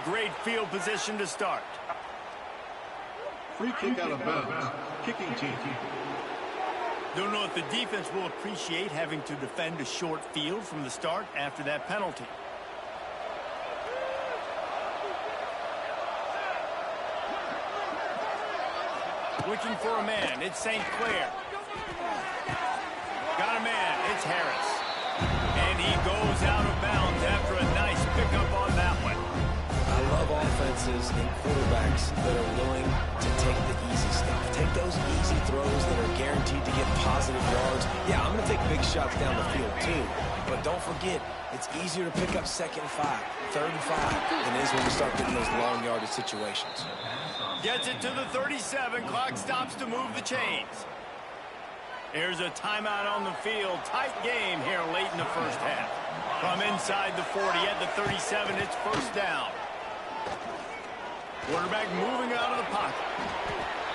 great field position to start. Free kick out of bounds. Kicking team. Don't know if the defense will appreciate having to defend a short field from the start after that penalty. Looking for a man. It's St. Clair. Got a man. It's Harris. And he goes out of bounds after a nice pickup on that one. I love offenses and quarterbacks that are willing to take the easy stuff. Take those easy throws that are guaranteed to get positive yards. Yeah, I'm going to take big shots down the field too. But don't forget, it's easier to pick up 2nd and 5, 3rd and 5 than it is when we start getting those long yardage situations. Gets it to the 37. Clock stops to move the chains. Here's a timeout on the field. Tight game here late in the first half. From inside the 40 at the 37, it's first down. Quarterback moving out of the pocket.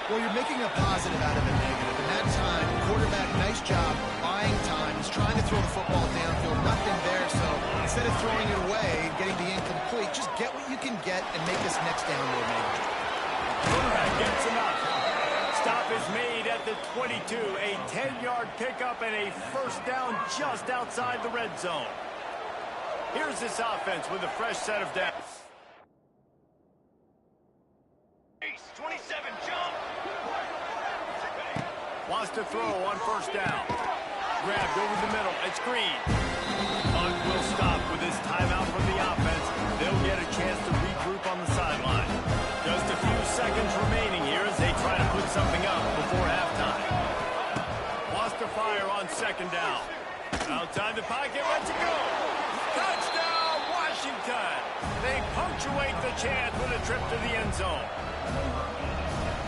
Well, you're making a positive out of a negative. And that time, quarterback, nice job buying time. He's trying to throw the football downfield. Nothing there, so instead of throwing it away and getting the incomplete, just get what you can get and make this next down more manageable. Quarterback gets him up. Stop is made at the 22. A 10-yard pickup and a first down just outside the red zone. Here's this offense with a fresh set of downs. 27 jump. Wants to throw on first down. Grabbed over the middle. It's Green. Hunt will stop with his timeout from the offense. They'll get a chance to regroup on the sideline. Just a few seconds remaining here as they try to put something up before halftime. Wants to fire on 2nd down. Outside the pocket, lets it go. Touchdown, Washington. They punctuate the chance with a trip to the end zone.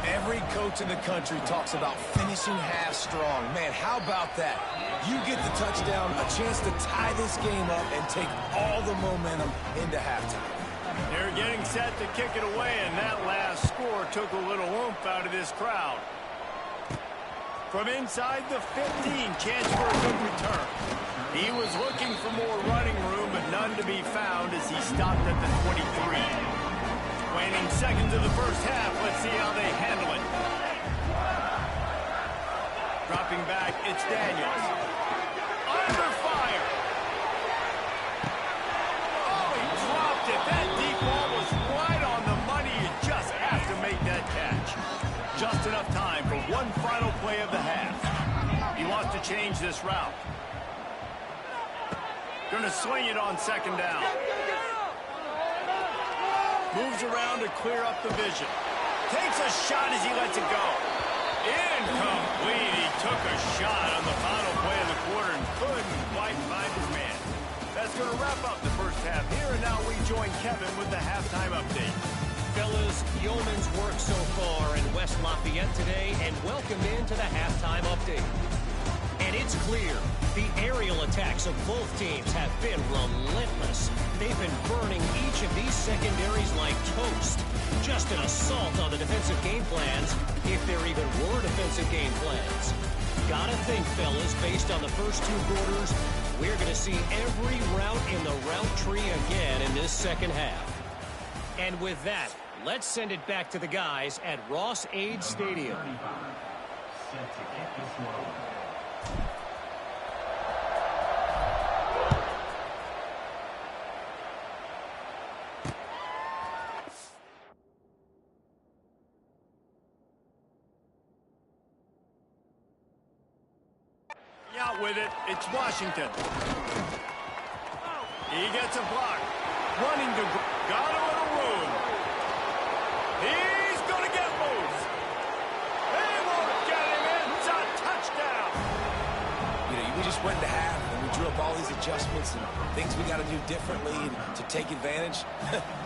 Every coach in the country talks about finishing half strong. Man, how about that? You get the touchdown, a chance to tie this game up and take all the momentum into halftime. They're getting set to kick it away, and that last score took a little oomph out of this crowd. From inside the 15, chance for a good return. He was looking for more running room, but none to be found as he stopped at the 23. Waning seconds of the first half. Let's see how they handle it. Dropping back, it's Daniels. Under fire. Oh, he dropped it. That deep ball was right on the money. You just have to make that catch. Just enough time for one final play of the half. He wants to change this route. Going to swing it on 2nd down. Moves around to clear up the vision. Takes a shot as he lets it go. Incomplete. He took a shot on the final play of the quarter and couldn't quite find his man. That's going to wrap up the first half here, and now we join Kevin with the halftime update. Fellas, yeoman's work so far in West Lafayette today, and welcome into the halftime update. And it's clear, the aerial attacks of both teams have been relentless. They've been burning each of these secondaries like toast. Just an assault on the defensive game plans, if there even were defensive game plans. Gotta think, fellas, based on the first 2 quarters, we're going to see every route in the route tree again in this second half. And with that, let's send it back to the guys at Ross-Ade Stadium. Out with it, it's Washington. He gets a block. Running to got a little room. He's going to get loose. They won't get him in. It's a touchdown. You know, we just went to half and we drew up all these adjustments and things we got to do differently to take advantage.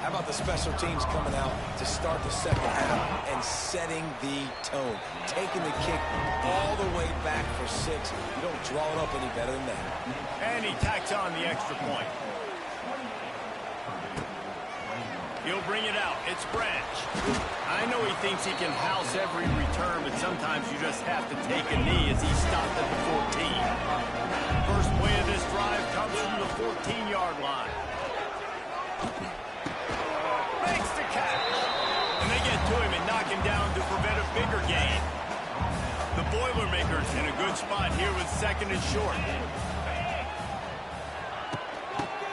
How about the special teams coming out to start the second half and setting the tone, taking the kick all the way back for 6. You don't draw it up any better than that. And he tacks on the extra point. He'll bring it out. It's Branch. I know he thinks he can house every return, but sometimes you just have to take a knee as he stopped at the 14. First play of this drive comes from the 14-yard line. And they get to him and knock him down to prevent a bigger gain. The Boilermakers in a good spot here with second and short.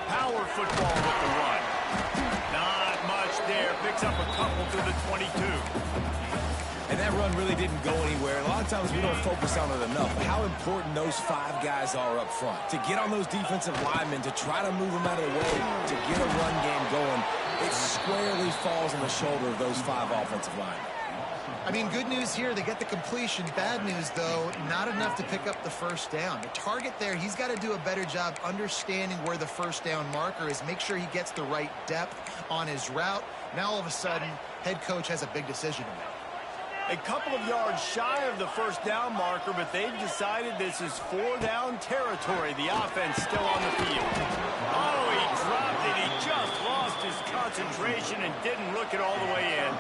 Power football with the run. Not much there. Picks up a couple to the 22. And that run really didn't go anywhere. A lot of times we don't focus on it enough. How important those 5 guys are up front. To get on those defensive linemen, to try to move them out of the way, to get a run game going, it squarely falls on the shoulder of those 5 offensive linemen. I mean, good news here, they get the completion. Bad news, though, not enough to pick up the first down. The target there, he's got to do a better job understanding where the first down marker is, make sure he gets the right depth on his route. Now, all of a sudden, head coach has a big decision to make. A couple of yards shy of the first down marker, but they've decided this is 4-down territory. The offense still on the field. Oh, he dropped it. He just lost his concentration and didn't look it all the way in.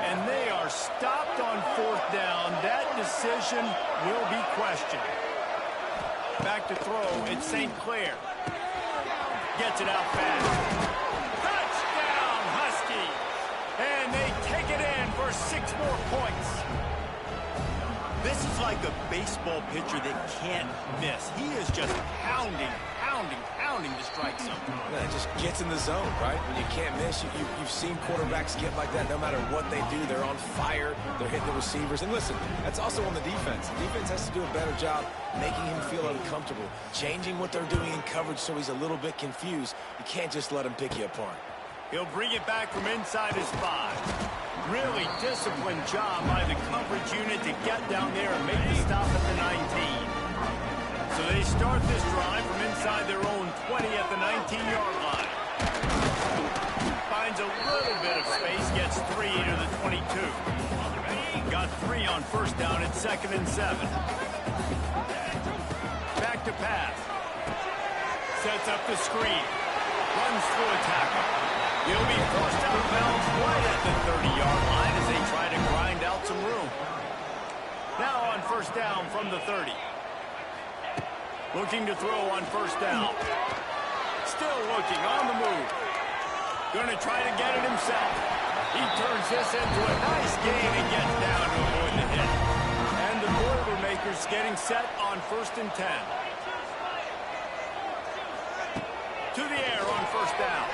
And they are stopped on 4th down. That decision will be questioned. Back to throw, it's St. Clair. Gets it out fast. Touchdown, Huskies! And they take it in for 6 more points. This is like a baseball pitcher that can't miss. He is just pounding the strike zone. Yeah, it just gets in the zone, right? When you can't miss, you've seen quarterbacks get like that no matter what they do. They're on fire. They're hitting the receivers. And listen, that's also on the defense. The defense has to do a better job making him feel uncomfortable, changing what they're doing in coverage so he's a little bit confused. You can't just let him pick you apart. He'll bring it back from inside his 5. Really disciplined job by the coverage unit to get down there and make the stop at the 19. So they start this drive from inside their own 20 at the 19-yard line. Finds a little bit of space, gets 3 to the 22. Got 3 on first down at 2nd and 7. Back to pass. Sets up the screen. Runs through a tackle. He'll be forced out of bounds right at the 30-yard line as they try to grind out some room. Now on first down from the 30. Looking to throw on first down. Still looking on the move. Going to try to get it himself. He turns this into a nice gain and gets down to avoid the hit. And the Boilermakers getting set on 1st and 10. To the air on first down.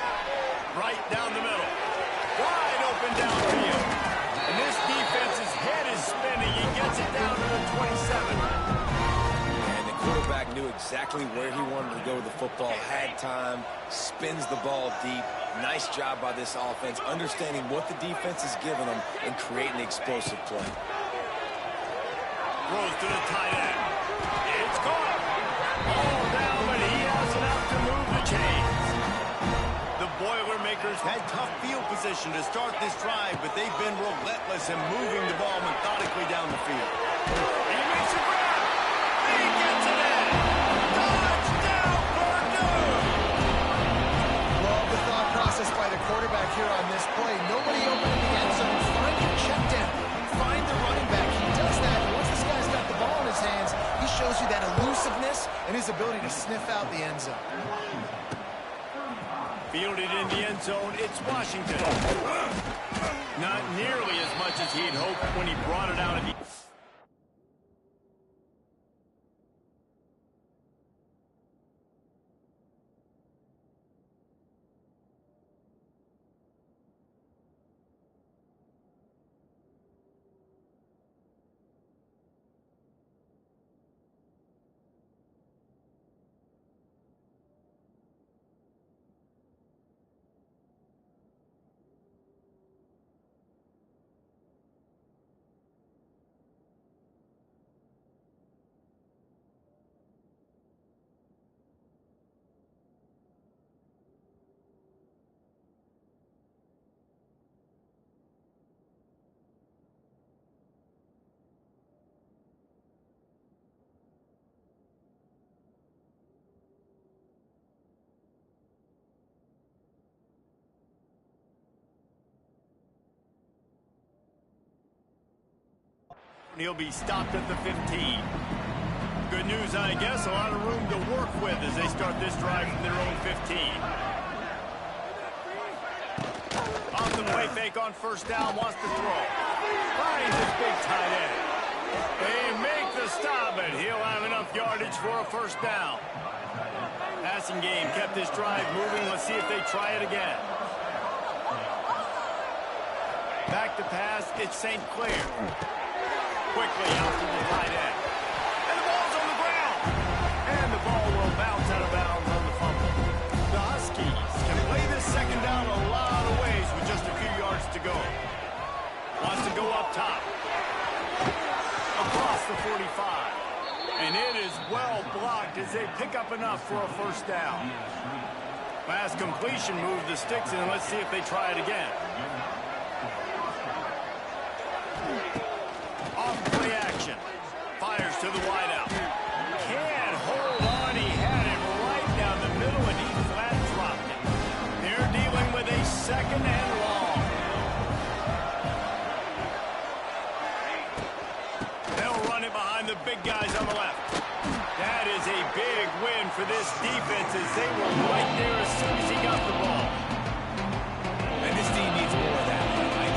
Right down the middle. Wide open downfield. And this defense's head is spinning. He gets it down to the 27. Quarterback knew exactly where he wanted to go with the football, had time, spins the ball deep. Nice job by this offense, understanding what the defense is giving them and creating explosive play. Throws to the tight end. It's caught. All down, but he has enough to move the chains. The Boilermakers had tough field position to start this drive, but they've been relentless in moving the ball methodically down the field. He makes a grab. He gets it in. Touchdown, Purdue! Love the thought process by the quarterback here on this play. Nobody open in the end zone. Find your check down. Find the running back. He does that, and once this guy's got the ball in his hands, he shows you that elusiveness and his ability to sniff out the end zone. Fielded in the end zone, it's Washington. Not nearly as much as he'd hoped when he brought it out of the... He'll be stopped at the 15. Good news, I guess. A lot of room to work with as they start this drive from their own 15. Off the way fake. make on first down, wants to throw. Finds his big tight end. They make the stop, and he'll have enough yardage for a first down. Passing game kept this drive moving. Let's see if they try it again. Back to pass, it's St. Clair. Quickly out to the tight end. And the ball's on the ground. And the ball will bounce out of bounds on the fumble. The Huskies can play this second down a lot of ways with just a few yards to go. Wants to go up top. Across the 45. And it is well blocked as they pick up enough for a first down. Pass completion moved the sticks, and let's see if they try it again. Off play action. Fires to the wideout. Can't hold on. He had it right down the middle, and he flat dropped it. They're dealing with a second and long. They'll run it behind the big guys on the left. That is a big win for this defense as they were right there as soon as he got the ball. And this team needs more of that.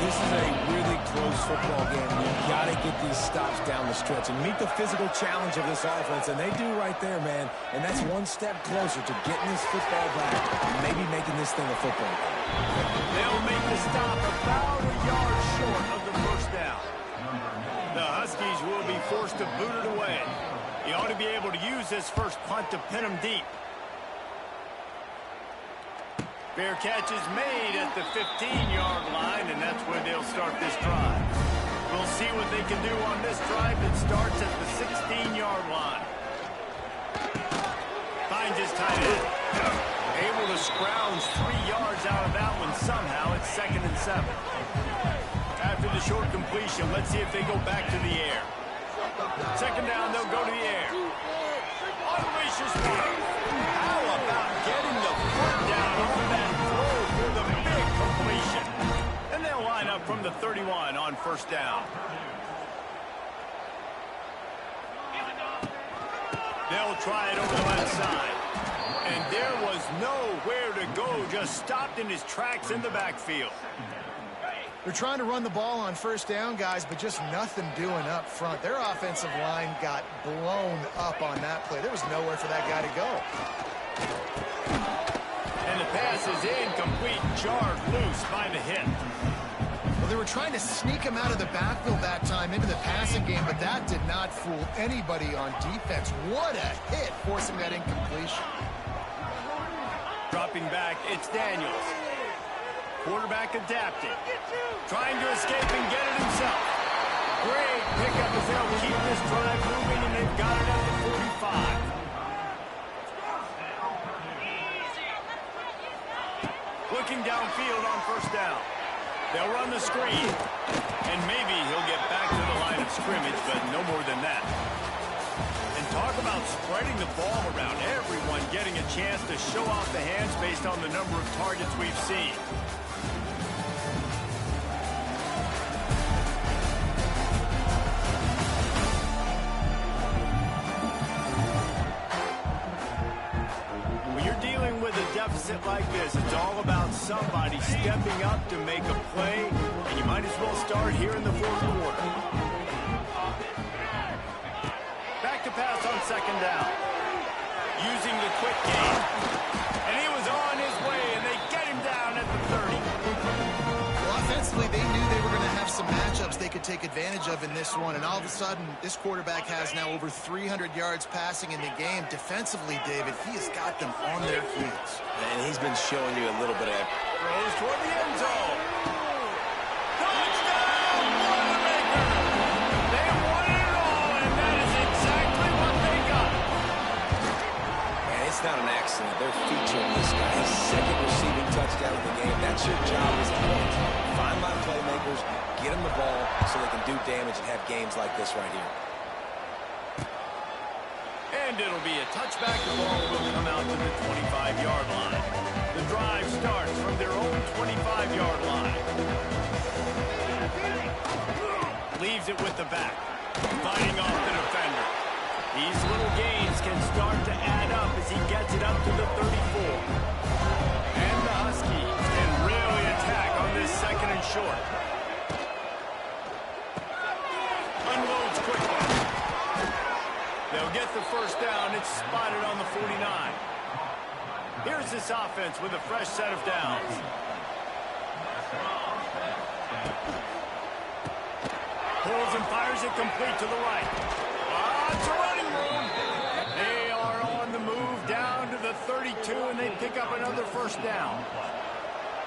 This is a really close football game. You've got to get these stops down the stretch and meet the physical challenge of this offense, and they do right there, man. And that's one step closer to getting this football back and maybe making this thing a football game. They'll make the stop about a yard short of the first down. The Huskies will be forced to boot it away. He ought to be able to use this first punt to pin him deep. Fair catch is made at the 15-yard line, and that's where they'll start this drive. We'll see what they can do on this drive that starts at the 16-yard line. Finds his tight end. Able to scrounge 3 yards out of that one somehow. It's 2nd and 7. After the short completion, let's see if they go back to the air. Second down, they'll go to the air. Unleashes one. How about getting the foot down on that throw for the big completion? And they'll line up from the 31 on first down. They'll try it over the left side. And there was nowhere to go, just stopped in his tracks in the backfield. They're trying to run the ball on first down, guys, but just nothing doing up front. Their offensive line got blown up on that play. There was nowhere for that guy to go. And the pass is incomplete, jarred loose by the hit. Well, they were trying to sneak him out of the backfield that time into the passing game, but that did not fool anybody on defense. What a hit, forcing that incompletion. Dropping back, it's Daniels. Quarterback adapting. Trying to escape and get it himself. Great pickup as they'll keep this drive moving, and they've got it at the 45. Looking downfield on first down. They'll run the screen. And maybe he'll get back to the line of scrimmage, but no more than that. And talk about spreading the ball around. Everyone getting a chance to show off the hands based on the number of targets we've seen. Like this, it's all about somebody stepping up to make a play, and you might as well start here in the fourth quarter. Back to pass on second down. Using the quick game. And he was on his way, and they get him down at the 30. Well, offensively, they knew they were going to have some matchups they could take advantage of in this one, and all of a sudden, this quarterback has now over 300 yards passing in the game. Defensively, David, he has got them on their heels. And he's been showing you a little bit of that. Throws toward the end zone. Touchdown, Boilermaker! They won it all, and that is exactly what they got. And it's not an accident. They're featuring this guy. His second receiving touchdown of the game. That's your job as a coach. Find my playmakers, get them the ball so they can do damage and have games like this right here. And it'll be a touchback. The ball will come out to the 25-yard line. The drive starts from their own 25-yard line. Leaves it with the back. Fighting off the defender. These little gains can start to add up as he gets it up to the 34. And the Huskies can really attack attack on this 2nd and short. Unloads quickly. They'll get the first down. It's spotted on the 49. Here's this offense with a fresh set of downs. Pulls and fires it complete to the right. Lots of running room. They are on the move down to the 32, and they pick up another first down.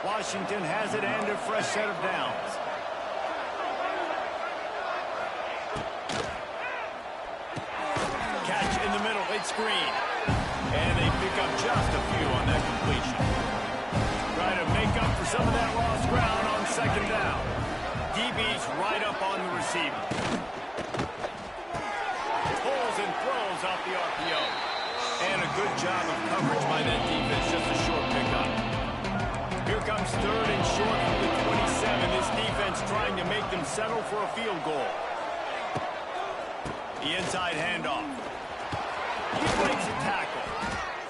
Washington has it and a fresh set of downs. Catch in the middle, it's Green. And they pick up just a few on that completion. Try to make up for some of that lost ground on 2nd down. DB's right up on the receiver. Pulls and throws off the RPO. And a good job of coverage by that defense, just a short pickup. Here comes 3rd and short from the 27. This defense trying to make them settle for a field goal. The inside handoff. He breaks a tackle.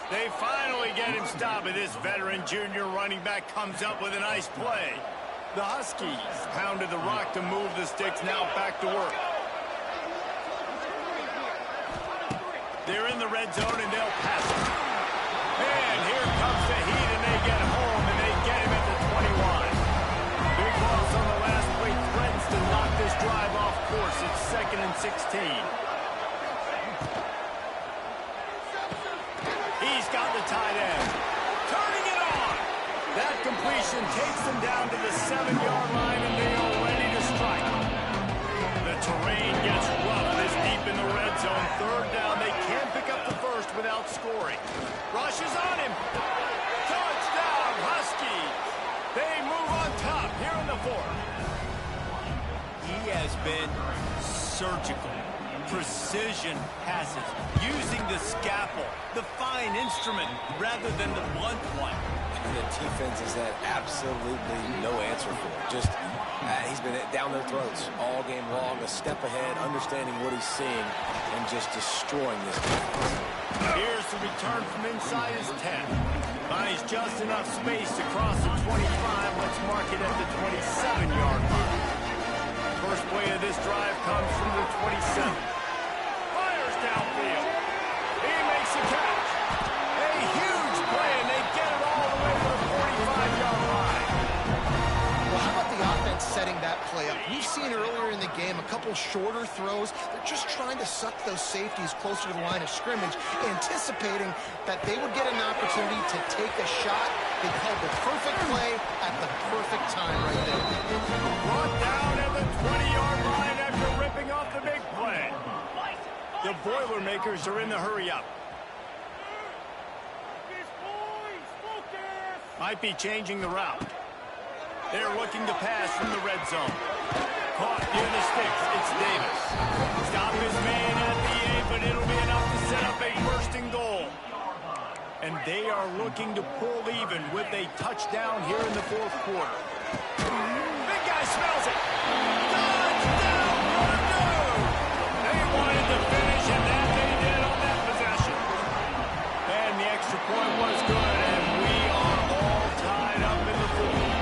They finally get him stopped, and this veteran junior running back comes up with a nice play. The Huskies pounded the rock to move the sticks, now back to work. They're in the red zone, and they'll pass it. And here comes the heat, and they get home, and they get him at the 21. Big loss on the last play threatens to knock this drive off course. It's 2nd and 16. He's got the tight end. Turning it on. That completion takes them down to the 7-yard line, and they are ready to strike. The terrain gets rough this deep in the red zone. 3rd down. They can't pick up the first without scoring. Rush is on him. Touchdown, Huskies. They move on top here in the 4th. He has been surgical. Precision passes, using the scalpel, the fine instrument, rather than the blunt one. The defense has had absolutely no answer for it. Just, he's been down their throats all game long, a step ahead, understanding what he's seeing, and just destroying this defense. Here's the return from inside his 10. Finds just enough space to cross the 25. Let's mark it at the 27-yard line. First play of this drive comes from the 27. Fires downfield. He makes a catch. A huge play, and they get it all the way to the 45-yard line. Well, how about the offense setting that play up? We've seen earlier in the game a couple shorter throws. They're just trying to suck those safeties closer to the line of scrimmage, anticipating that they would get an opportunity to take a shot. They called the perfect play at the perfect time right there. Brought down at the 20-yard line after ripping off the big play. The Boilermakers are in the hurry-up. Might be changing the route. They're looking to pass from the red zone. Caught near the sticks. It's Davis. Stop his man at the 8, but it'll be enough to set up a 1st and goal. And they are looking to pull even with a touchdown here in the 4th quarter. Big guy smells it. Touchdown, Purdue! They wanted to finish, and that they did on that possession. And the extra point was good, and we are all tied up in the 4th.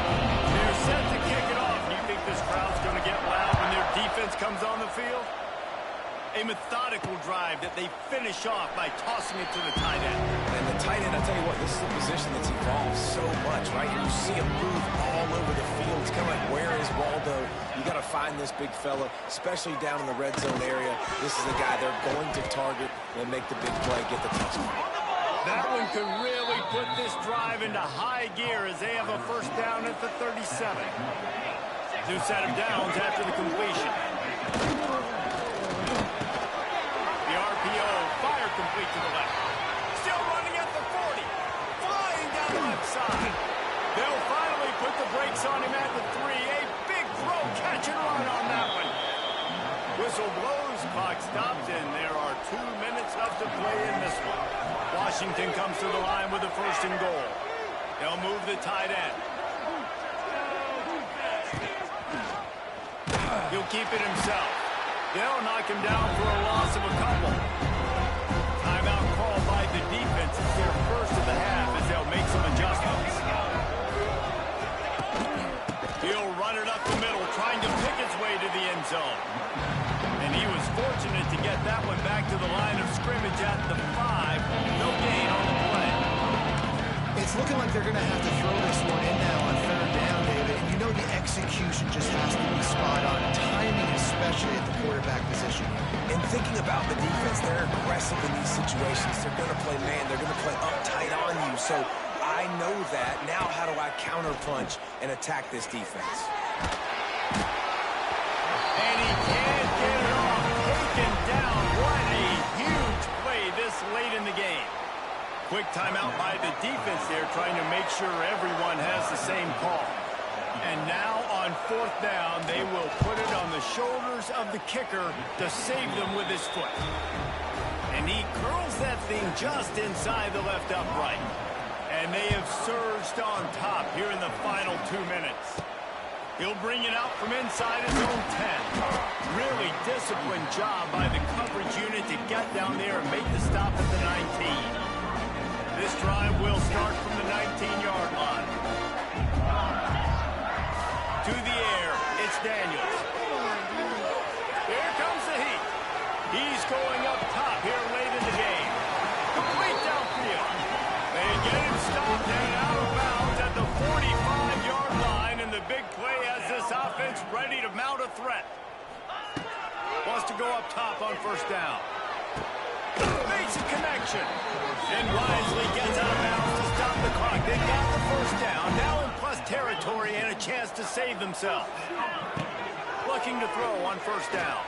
They're set to kick it off. Do you think this crowd's going to get loud when their defense comes on the field? A methodical drive that they finish off by tossing it to the tight end. And the tight end, I'll tell you what, this is a position that's evolved so much, right? And you see him move all over the field. It's kind of like, where is Waldo? You got to find this big fella, especially down in the red zone area. This is the guy they're going to target and make the big play, get the touchdown. That one could really put this drive into high gear as they have a first down at the 37. New set of downs after the completion. The RPO, fire complete to the left. Still running at the 40. Flying down the left side. They'll finally put the brakes on him at the 3. A big throw, catch and run on that one. Whistle blows, clock stops, and there are 2 minutes left to play in this one. Washington comes to the line with a 1st and goal. They'll move the tight end. He'll keep it himself. They'll knock him down for a loss of a couple. Timeout called by the defense. It's their first of the half as they'll make some adjustments. way to the end zone. And he was fortunate to get that one back to the line of scrimmage at the 5. No gain on the play. It's looking like they're going to have to throw this one in now on third down, David. And you know the execution just has to be spot on. Timing, especially at the quarterback position. And thinking about the defense, they're aggressive in these situations. They're going to play man. They're going to play uptight on you. So I know that. Now how do I counterpunch and attack this defense? And he can't get it off. Taken down. What a huge play this late in the game. Quick timeout by the defense there, trying to make sure everyone has the same call. And now on fourth down, they will put it on the shoulders of the kicker to save them with his foot. And he curls that thing just inside the left upright. And they have surged on top here in the final 2 minutes. He'll bring it out from inside his own 10. Really disciplined job by the coverage unit to get down there and make the stop at the 19. This drive will start from the 19-yard line. To the air, it's Daniels. Here comes the heat. He's going up top here late in the game. Complete downfield. They get him stopped and out of bounds at the 45-yard line, and the big play has this offense ready to mount a threat. Wants to go up top on first down. Makes a connection. And wisely gets out of bounds to stop the clock. They got the first down. Now in plus territory and a chance to save themselves. Looking to throw on first down.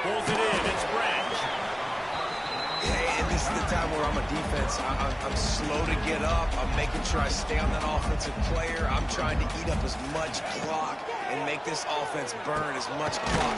Pulls it in. It's Branch. And this is the time where I'm a defense. I'm slow to get up. I'm making sure I stay on that offensive player. I'm trying to eat up as much clock and make this offense burn as much clock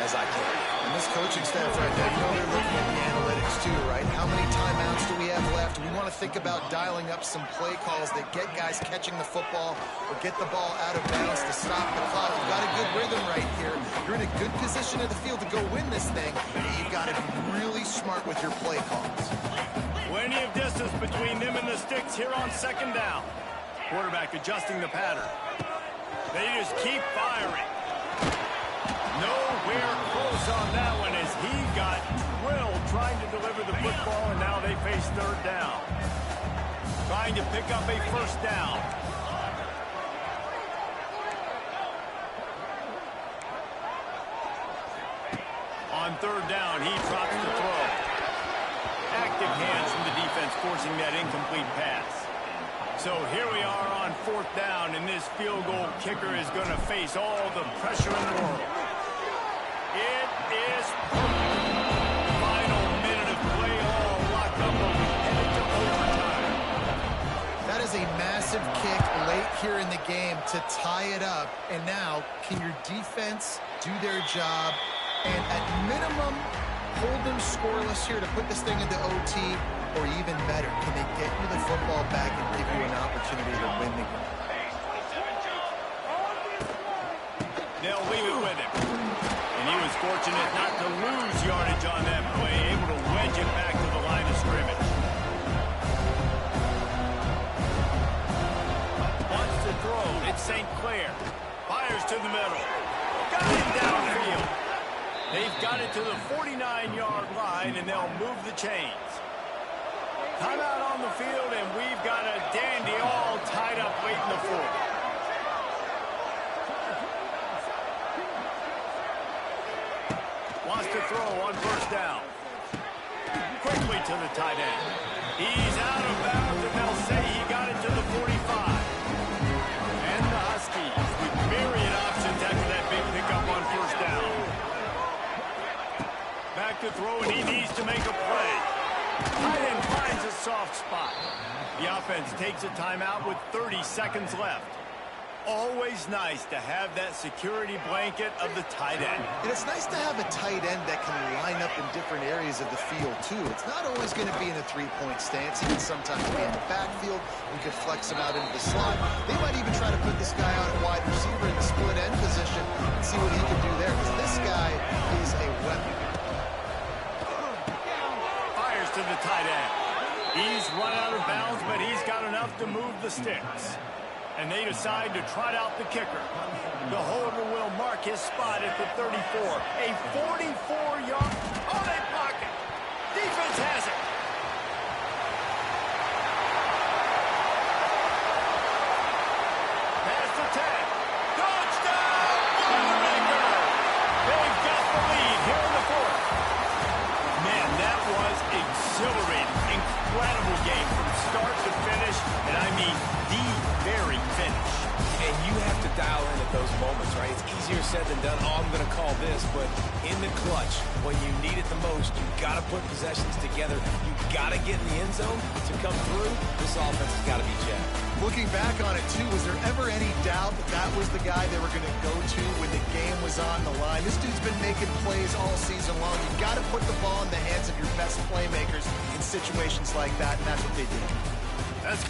as I can. And this coaching staff right there, you know they're looking at the analytics too, right? How many timeouts do we have left? We want to think about dialing up some play calls that get guys catching the football or get the ball out of bounds to stop the clock. You've got a good rhythm right here. You're in a good position of the field to go win this thing. You've got to be really smart with your play calls. Plenty of distance between them and the sticks here on second down. Quarterback adjusting the pattern. They just keep firing. Nowhere close on that one as he got drilled trying to deliver the football, and now they face third down. Trying to pick up a first down. On third down, he drops the throw. Active hands from the defense forcing that incomplete pass. So here we are on fourth down, and this field goal kicker is going to face all the pressure in the world. It is perfect. Final minute of play, all locked up, but we headed to overtime. That is a massive kick late here in the game to tie it up. And now, can your defense do their job and at minimum hold them scoreless here to put this thing into OT? Or even better, can they get you the football back and give you an opportunity to win the game? They'll leave it with him. And he was fortunate not to lose yardage on that play, able to wedge it back to the line of scrimmage. Wants to throw. It's St. Clair. Fires to the middle. Got it downfield. They've got it to the 49-yard line, and they'll move the chains. Timeout on the field, and we've got a dandy all tied up late in the fourth. Wants to throw on first down. Quickly to the tight end. He's out of bounds, and they'll say he got it to the 45. And the Huskies with myriad options after that big pickup on first down. Back to throw, and he needs to make a play. Tight end finds a soft spot. The offense takes a timeout with 30 seconds left. Always nice to have that security blanket of the tight end. And it's nice to have a tight end that can line up in different areas of the field, too. It's not always going to be in a three-point stance. He can sometimes be in the backfield. You could flex him out into the slot. They might even try to put this guy out at wide receiver in the split end position and see what he can do there, because this guy is a weapon. To the tight end. He's run out of bounds, but he's got enough to move the sticks. And they decide to trot out the kicker. The holder will mark mark his spot at the 34. A 44-yard. Oh, they block it. Defense has it. Pass to 10. Touchdown! Boilermaker! They've got the lead here in the fourth. Man, that was exhilarating. Incredible game from start to finish, and I mean the very finish. And you have to dial in at those moments, right? It's easier said than done. Oh, I'm going to call this, but in the clutch, when you need it the most, you've got to put possessions together. You've got to get in the end zone to come through. This offense has got to be jacked. Looking back on it, too, was there ever any doubt that that was the guy they were going to go to when the game was on the line? This dude's been making plays all season long. You've got to put the ball in the hands of your best playmakers in situations like that, and that's what they did. That's